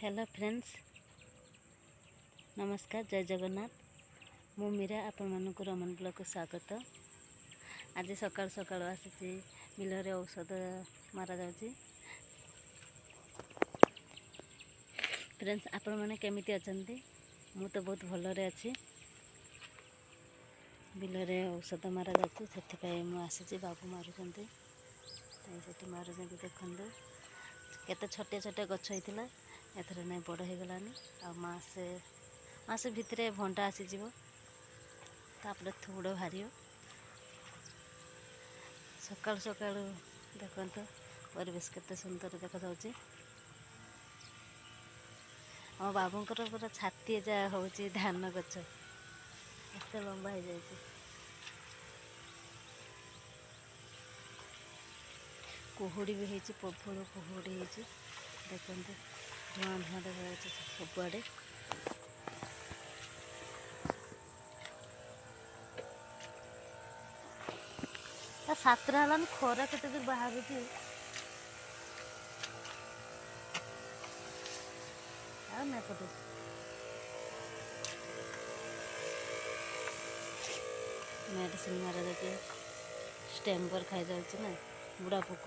Hello friends, नमस्कार, जय जगन्नाथ। मु मीरा आपण मानक रमन ब्लॉग को स्वागत। आज सकाल सकाल आसी बिलरे औषध मारा जाउची। फ्रेंड्स, आपण माने केमिति अछंती? मु तो बहुत भलरे अछि। बिलरे औषध मारा जाउची, सेति पय मु आसी बाबू मारुचंती। सेति मारुचंती, देखंदो केते छोटे छोटे गछ होइतिला, एथरे नै बड़ हे गलानी। आ मासे भितरे भंटा आसी जीवो, तापरे थोड़ भारियो। सकाल सकाल देखंतो परिवेश केते सुंदर देखा जाउची। हम बाबूंकर पूरा छाती जा होउची धान गछ, एते लंबा हे जाइची। कुहुड़ी भी होइची, प्रबल कुहुड़ी होइची। देखंतो धुआं धुआं देखा जाउची सबआडे। सातटा हलानी, खरा केते दूर बाहरुची। ना पटे मेडिसिन मारा जाके स्टेम्पर खाई जाउची ना, बुढ़ा पोक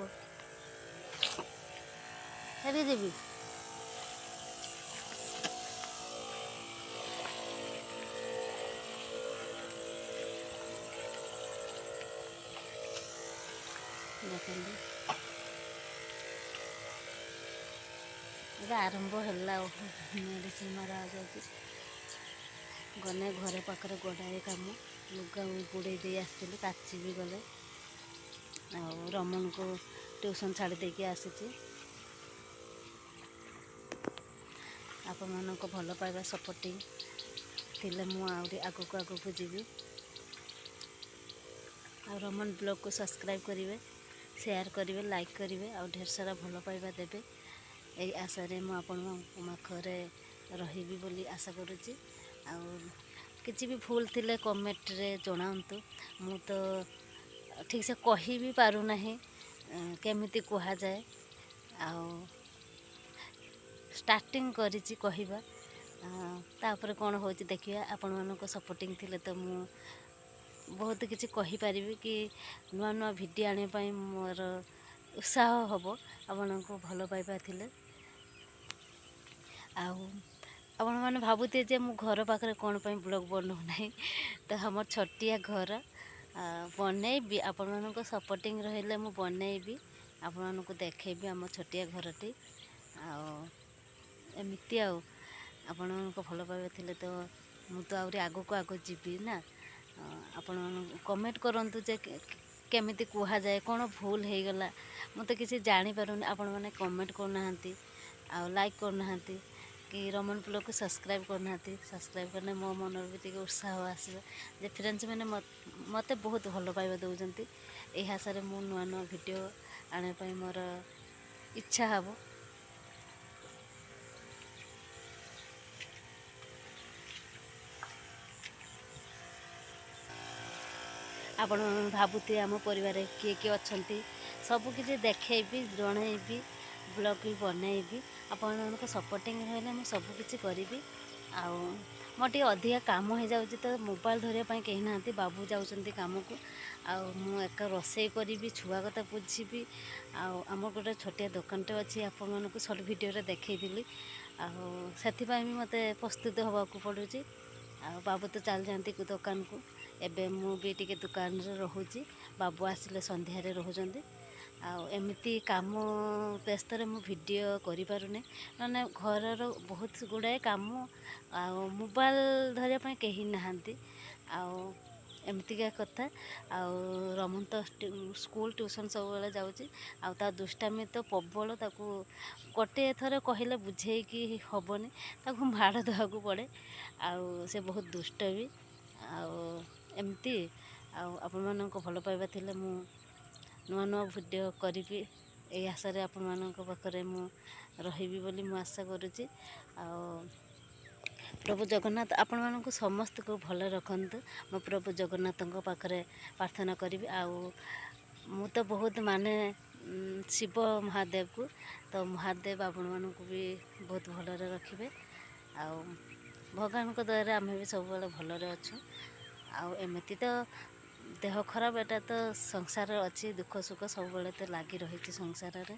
हेरी देवी। देखंदी आरंभ है मेडिसिन मारा जाए। गने घर पाखे गोड़ाए कम लुगा बुड़े दे आसती, काची भी गले। रमन को ट्यूशन छाड़ी देकी आसी। आपण मानक भल पाइबा सपोर्टिंग थिले मु आउरी आगको आगको जीवी। आ रमन ब्लॉग को सब्सक्राइब करेंगे, शेयर करेंगे, लाइक करेंगे, आ ढेर सारा भल पाइबा देवे। यही आशा रे मु आपण पाखरे रहिबी बोली आशा करुच्ची। किसी भी भूल थिले कमेंट रे जणावंतु। मु तो ठीक से कहि भी पारु नाही केमिति कहा जाए। स्टार्टिंग करिछि कहिबा, तापर कौन होची देखिया। आपण मानको सपोर्टिंग थिले तो मु बहुत किसी कहीपरि कि नुआ नुआ भिडियो आने पाई मोर उत्साह हम। आपण को भल पाइबा थिले आपण मैंने भावुथे जे मु घर पाखे कौन पाई ब्लॉग बनाऊ ना, तो हमर छोटिया घर बनैबी। आपण मानको सपोर्टिंग रहिले मु बनैबी, आपण मानको देखैबी आम छोटिया घरटी। एमती आपण मानको भल पाइबा थिले तो मु तो आउरी आगको आगो जीवी ना। आपण कमेंट करंतु जे केमिति कुहा जाए, कौन भूल हो गला मु तो किसी जानी पारुनी। आपण माने कमेंट करना, लाइक करना, कि रमन ब्लॉग को सब्सक्राइब करना। सब्सक्राइब करने मो मन भी टे उत्साह आसो जे फ्रेंड्स मैंने मत बहुत भल पाइबा दौरान। यह आशा रे मु नुआ नुआ भिडियो आने पाई मोर इच्छा हम। आपण भावुथे आम परिवार किए किए अच्छी, सबकि देखी जनईबी, ब्लॉग भी बनईबी। आपण सपोर्टिंग रही मुझे सबकि करी। मोर टे अधिका काम हो जाऊँगी तो मोबाइल धरने कहीं ना, बाबू जाऊँच कम को। मु एक रोसई करी, छुआ कथा बुझी। आम गोटे छोटिया दुकानटे अच्छी, आपण मानक सर्ट भिडियो देखी। से मत प्रस्तुत हवा को पड़ू। बाबू तो चल जाती दुकान को, एबे मु भी टिके दुकान रे रहूची। बाबू आसिले संध्या रे रहउचंती। एमती काम व्यस्त मु वीडियो करि पारुने, माने घर बहुत गुड़ाए काम। मोबाइल धरिया पई कहीं नहांती। एमतीका कथा। रमन तो स्कूल ट्यूशन सब बेले जाऊँगी। ता दुष्टामी तो प्रबल, ताकू गोटे थर कहले बुझे कि हेनी, ताकू माड़ देवाक पड़े। से बहुत दुष्ट भी। एमती आपण मानक भल पाइबा थिले मु नुआ नुआ वीडियो करी। यही आशा रे आपण मानक पाखरे मु रहिबी बोली मु आशा करुच्ची। प्रभु जगन्नाथ आपण मानक समस्त को भल रखंतु। मो प्रभु जगन्नाथ पाखरे प्रार्थना करी। मु तो बहुत माने ଶିବ ମହାଦେବକୁ। ତ ମହାଦେବ ଆପଣମାନଙ୍କୁ ବି ବହୁତ ଭଲରେ ରଖିବେ। ଆଉ ଭଗବାନଙ୍କ ଦୟାରେ ଆମେ ବି ସବୁବେଳେ ଭଲରେ ଅଛୁ। ଆଉ ଏମିତି ତ ଦେହ ଖରାପ ଏଟା ତ ସଂସାର ଅଛି, ଦୁଃଖ ସୁଖ ସବୁବେଳେ ତ ଲାଗି ରହିଛି ସଂସାରରେ।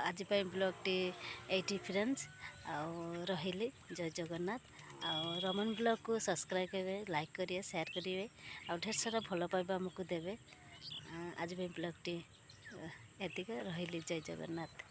ଆଜି ପାଇଁ ବ୍ଲଗ୍ଟି ଏଇଠି ଫ୍ରେଣ୍ଡସ୍, ଆଉ ରହିଲି। ଜୟ ଜଗନ୍ନାଥ। ଆଉ ରମନ ବ୍ଲଗ୍କୁ ସବସ୍କ୍ରାଇବ୍ କରିବେ, ଲାଇକ୍ କରିବେ, ସେୟାର କରିବେ, ଆଉ ଢେର ସାରା ଭଲ ପାଇବା ଆମକୁ ଦେବେ। ଆଜି ପାଇଁ ବ୍ଲଗ୍ଟି ଏତିକି, ରହିଲି। ଜୟ ଜଗନ୍ନାଥ।